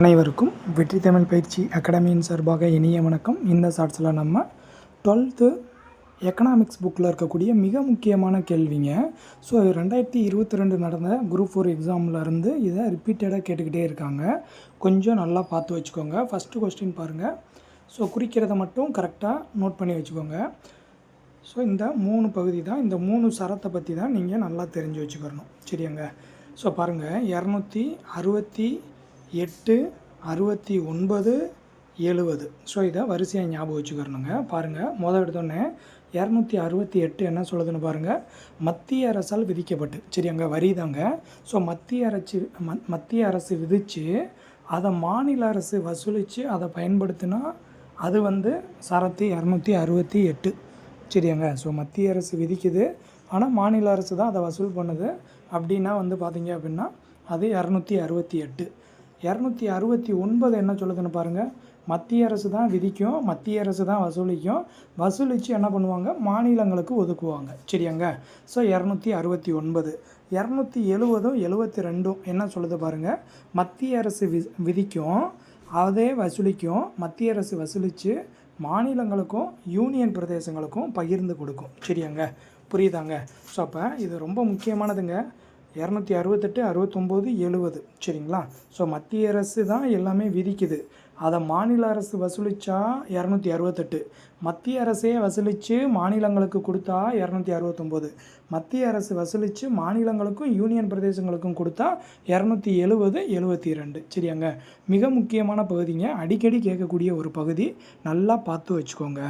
அனைவருக்கும் வெற்றி தமிழ் பயிற்சி அகாடமியின் சார்பாக இனிய வணக்கம். இந்த ஷார்ட்ஸில் நம்ம 12th எக்கனாமிக்ஸ் புக்கில் இருக்கக்கூடிய மிக முக்கியமான கேள்விங்க. ஸோ 2022 நடந்த குரூப் 4 எக்ஸாம்லேருந்து இதை ரிப்பீட்டடாக கேட்டுக்கிட்டே இருக்காங்க. கொஞ்சம் நல்லா பார்த்து வச்சுக்கோங்க. ஃபஸ்ட்டு கொஸ்டின் பாருங்கள். ஸோ குறிக்கிறத மட்டும் கரெக்டாக நோட் பண்ணி வச்சுக்கோங்க. ஸோ இந்த 3 பகுதி தான், இந்த 3 சரத்தை பற்றி தான் நீங்கள் நல்லா தெரிஞ்சு வச்சுக்கணும். சரியாங்க? ஸோ பாருங்கள், 268, 69, 70. ஸோ இதை வரிசையாக ஞாபகம் வச்சுக்கிறணுங்க. பாருங்கள், முதல் எடுத்தோடனே 268 என்ன சொல்லுதுன்னு பாருங்கள். மத்திய அரசால் விதிக்கப்பட்டு, சரியாங்க, வரி தாங்க. ஸோ மத்திய அரசு விதித்து அதை மாநில அரசு வசூலித்து அதை பயன்படுத்தினா அது சரத்து 268. சரியாங்க? ஸோ மத்திய அரசு விதிக்குது, ஆனால் மாநில அரசு தான் அதை வசூல் பண்ணுது. அப்படின்னா பார்த்தீங்க அப்படின்னா அது 268. 269 என்ன சொல்லுதுன்னு பாருங்கள். மத்திய அரசு தான் விதிக்கும், மத்திய அரசு தான் வசூலிக்கும், வசூலித்து என்ன பண்ணுவாங்க, மாநிலங்களுக்கு ஒதுக்குவாங்க. சரியாங்க? ஸோ 269. 270, 72 என்ன சொல்லுது பாருங்கள். மத்திய அரசு விதிக்கும், அதே வசூலிக்கும், மத்திய அரசு வசூலித்து மாநிலங்களுக்கும் யூனியன் பிரதேசங்களுக்கும் பகிர்ந்து கொடுக்கும். சரியாங்க? புரியுதாங்க? ஸோ அப்போ இது ரொம்ப முக்கியமானதுங்க. 268, 69, 70. சரிங்களா? ஸோ மத்திய அரசு தான் எல்லாமே விதிக்குது, அதை மாநில அரசு வசூலித்தா 268. மத்திய அரசே வசூலித்து மாநிலங்களுக்கு கொடுத்தா 269. மத்திய அரசு வசூலித்து மாநிலங்களுக்கும் யூனியன் பிரதேசங்களுக்கும் கொடுத்தா 270, 72. சரியாங்க? மிக முக்கியமான பகுதிங்க, அடிக்கடி கேட்கக்கூடிய ஒரு பகுதி, நல்லா பார்த்து வச்சுக்கோங்க.